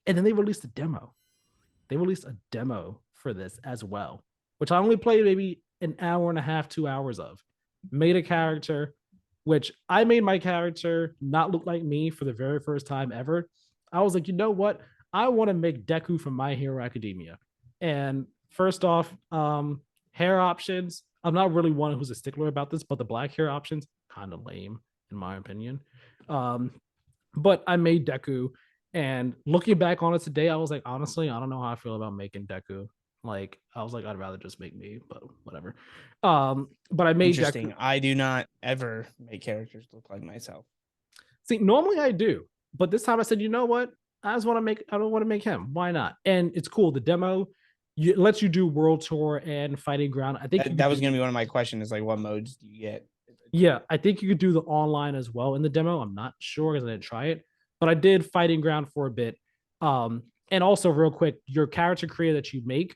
And then they released a demo. They released a demo for this as well, which I only played maybe an hour and a half, 2 hours of. Made a character, which I made my character not look like me for the very first time ever. I was like, you know what? I want to make Deku from My Hero Academia. And first off, hair options. I'm not really one who's a stickler about this, but the black hair options kind of lame in my opinion. Um, but I made Deku, and looking back on it today, I was like, honestly, I don't know how I feel about making Deku. Like, I was like, I'd rather just make me, but whatever. But I made Deku. Interesting. I do not ever make characters look like myself. See, normally I do, but this time I said, you know what? I just want to make. I don't want to make him. Why not? And it's cool. The demo lets you do World Tour and Fighting Ground. I think you That could was do. going to be one of my questions. Is like, what modes do you get? Yeah, I think you could do the online as well in the demo. I'm not sure because I didn't try it, but I did Fighting Ground for a bit. And also, real quick, your character creator that you make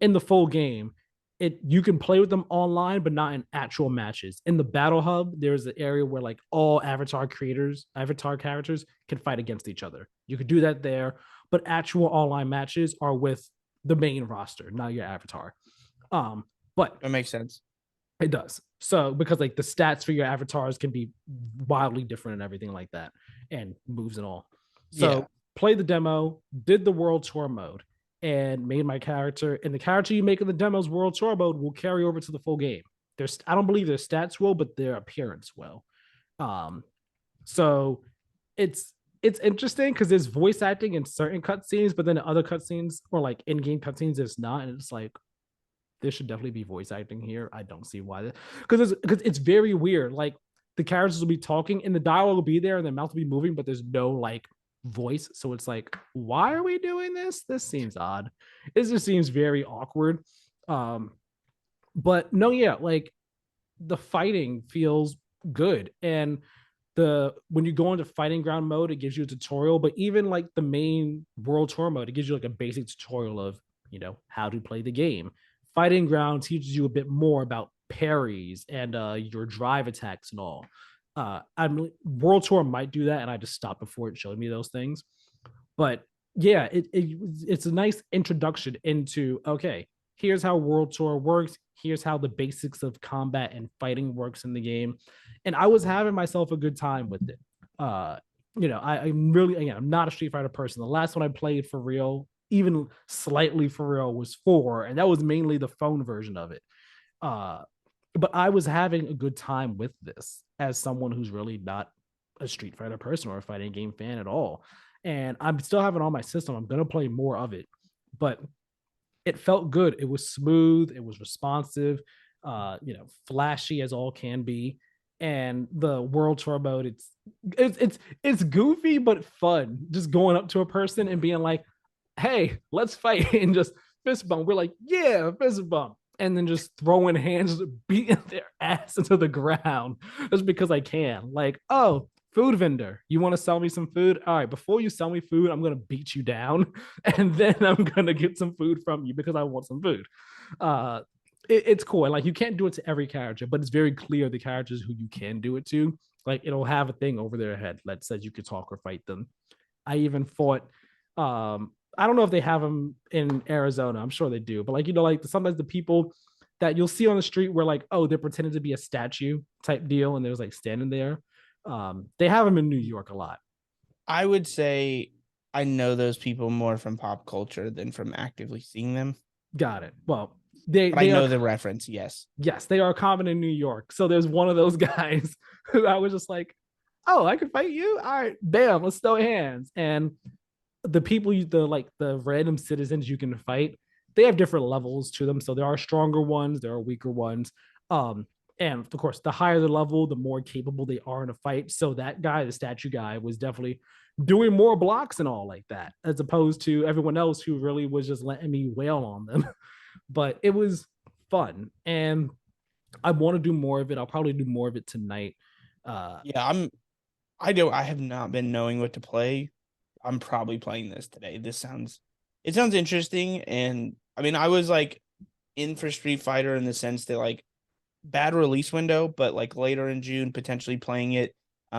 in the full game, you can play with them online, but not in actual matches. In the Battle Hub, there's an area where like all avatar characters can fight against each other. You could do that there, but actual online matches are with the main roster, not your avatar. Um, but That makes sense. it does. So because like the stats for your avatars can be wildly different and everything like that, and moves and all. Yeah. So play the demo, did the world tour mode, and made my character. And the character you make in the demo's world tour mode will carry over to the full game. There's I don't believe their stats will, but their appearance will. Um, so it's interesting because there's voice acting in certain cutscenes, but then other cutscenes or like in-game cutscenes, there's not, and it's like there should definitely be voice acting here. I don't see why because it's very weird. Like the characters will be talking and the dialogue will be there and their mouth will be moving, but there's no like voice. So it's like, why are we doing this? This seems odd. It just seems very awkward. Um, but no, yeah, like the fighting feels good. And the when you go into fighting ground mode, it gives you a tutorial, but even like the main world tour mode, it gives you like a basic tutorial of how to play the game. Fighting ground teaches you a bit more about parries and your drive attacks and all. I'm World Tour might do that, and I just stopped before it showed me those things. But yeah, it's a nice introduction into okay, here's how World Tour works. Here's how the basics of combat and fighting works in the game, and I was having myself a good time with it. Uh, I'm really again, I'm not a Street Fighter person. The last one I played for real, even slightly for real, was four, and that was mainly the phone version of it. Uh, but I was having a good time with this as someone who's really not a Street Fighter person or a fighting game fan at all. And I'm still having it on my system. I'm gonna play more of it, but it felt good. It was smooth. It was responsive. Flashy as all can be. And the world tour mode, it's goofy but fun. Just going up to a person and being like, "Hey, let's fight," and just fist bump. We're like, "Yeah, fist bump." And then just throwing hands, beating their ass into the ground just because I can. Like, oh, food vendor, you want to sell me some food? All right, before you sell me food, I'm gonna beat you down, and then I'm gonna get some food from you because I want some food. Uh, it's cool. And like, you can't do it to every character, but it's very clear the characters who you can do it to. Like, it'll have a thing over their head that says you could talk or fight them. I even fought I don't know if they have them in Arizona. I'm sure they do, but like like sometimes the people that you'll see on the street where like, oh, they're pretending to be a statue type deal, and there's like standing there. They have them in New York a lot. I would say I know those people more from pop culture than from actively seeing them, Got it. Well, they but I they are know the reference. Yes. yes, they are common in New York. So there's one of those guys who I was just like, oh, I can fight you. All right, bam, let's throw hands. And the people the random citizens you can fight, they have different levels to them. So there are stronger ones, there are weaker ones. And of course, the higher the level, the more capable they are in a fight. So that guy, the statue guy, was definitely doing more blocks and all like that, as opposed to everyone else who really was just letting me wail on them. But it was fun, and I want to do more of it. I'll probably do more of it tonight. Yeah, I have not been knowing what to play. I'm probably playing this today. It sounds interesting. And I mean, I was like in for Street Fighter in the sense that like bad release window, but like later in June, potentially playing it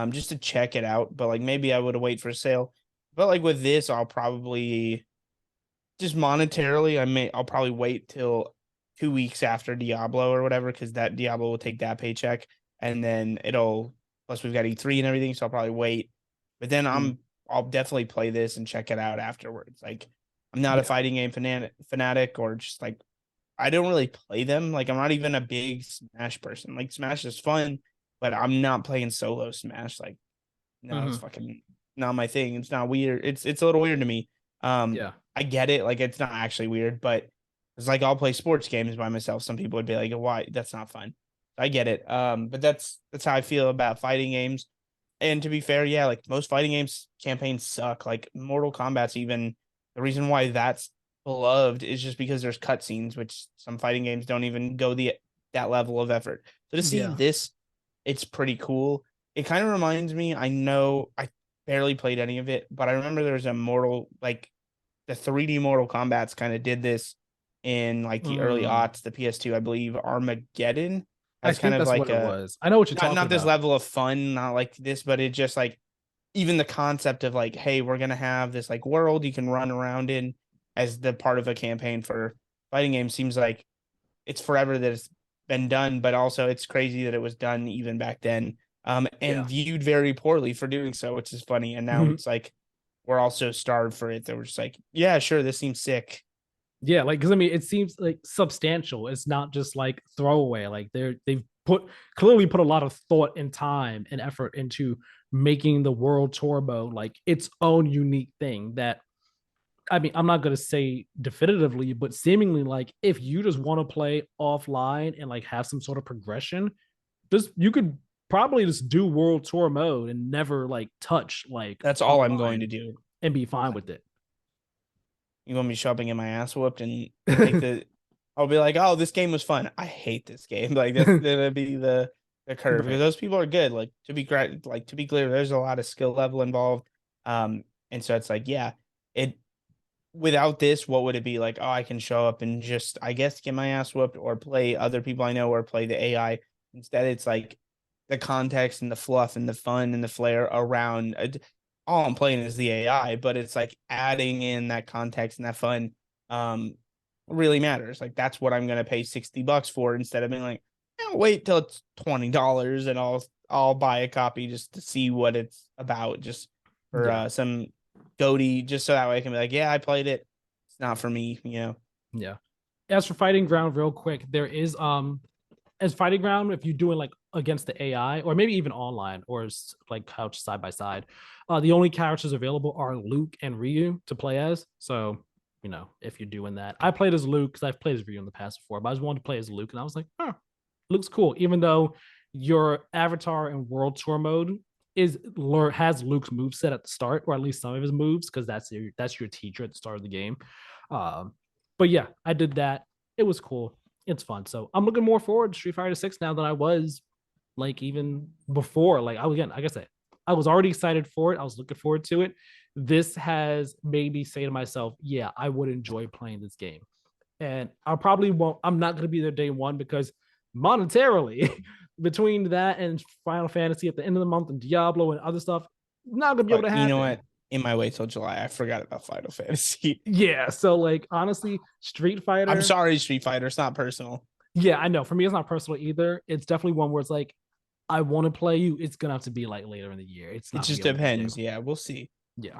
just to check it out. But like maybe I would wait for a sale. but like with this, I'll probably just monetarily, I'll probably wait till 2 weeks after Diablo or whatever, because that Diablo will take that paycheck, and then it'll plus we've got E3 and everything, so I'll probably wait. But then Mm, I'll definitely play this and check it out afterwards. Like I'm not a yeah. fighting game fanatic or just like I don't really play them. Like I'm not even a big Smash person. Like Smash is fun, but I'm not playing solo Smash. Like no, it's Hmm. fucking not my thing. It's not weird. It's a little weird to me. Yeah. I get it. Like it's not actually weird, but it's like I'll play sports games by myself. Some people would be like, "Why? That's not fun." I get it. But that's how I feel about fighting games. And to be fair, yeah, like most fighting games campaigns suck. Like Mortal Kombat's even the reason why that's beloved is just because there's cutscenes, which some fighting games don't even go the that level of effort. So to see Yeah. this, it's pretty cool. It kind of reminds me, I know I barely played any of it, but I remember there's a Mortal like the 3D Mortal Kombat's kind of did this in like the early Mm. aughts, the PS2, I believe, Armageddon I as kind think of that's like what it a was. I know what you're talking not this about. level of fun, not like this, but it just like even the concept of like, hey, we're gonna have this like world you can run around in as the part of a campaign for fighting games seems like it's forever that it's been done, but also it's crazy that it was done even back then. And Yeah. viewed very poorly for doing so, which is funny. And now it's like we're all so starved for it that we're just like, yeah, sure, this seems sick. Yeah, like because I mean, it seems like substantial. It's not just like throwaway. Like they've clearly put a lot of thought and time and effort into making the world tour mode like its own unique thing. That I mean, I'm not gonna say definitively, but seemingly like if you just want to play offline and like have some sort of progression, just you could probably just do world tour mode and never like touch like That's all I'm going to online do. and be fine with it. You want me shopping in my ass whooped and take the I'll be like, oh, this game was fun. I hate this game. Like that's gonna be the curve because Right. those people are good. Like to be great, like to be clear, there's a lot of skill level involved. And so it's like, yeah, it without this, what would it be like? Oh, I can show up and just, I guess, get my ass whooped or play other people I know or play the AI. Instead, it's like the context and the fluff and the fun and the flair around. All I'm playing is the AI, but it's like adding in that context and that fun um, really matters. Like that's what I'm gonna pay $60 for instead of being like, I'll wait till it's $20 and I'll buy a copy just to see what it's about, just for Yeah. some goatee, just so that way I can be like, yeah, I played it. It's not for me. Yeah. As for fighting ground, real quick, there is as fighting ground, if you're doing like against the AI or maybe even online or like couch side by side, the only characters available are Luke and Ryu to play as. So, if you're doing that, I played as Luke because I've played as Ryu in the past before, but I just wanted to play as Luke and I was like, oh, looks cool. Even though your avatar in World Tour mode has Luke's move set at the start, or at least some of his moves, because that's your teacher at the start of the game. Um, but yeah, I did that. It was cool. It's fun. So I'm looking more forward to Street Fighter 6 now than I was like even before. Like I was again, like I said, I was already excited for it. I was looking forward to it. This has made me say to myself, yeah, I would enjoy playing this game. And I probably won't, I'm not gonna be there day one because monetarily, between that and Final Fantasy at the end of the month and Diablo and other stuff, not gonna be able But to you know happen. what? In my wait till July, I forgot about Final Fantasy. Yeah. So like honestly, Street I'm Fighter, sorry, Street Fighter. It's not personal. yeah, I know. For me, it's not personal either. It's definitely one where it's like, I want to play you. It's gonna have to be like later in the year. It's It not gonna be just able to be depends. now. Yeah, we'll see. Yeah.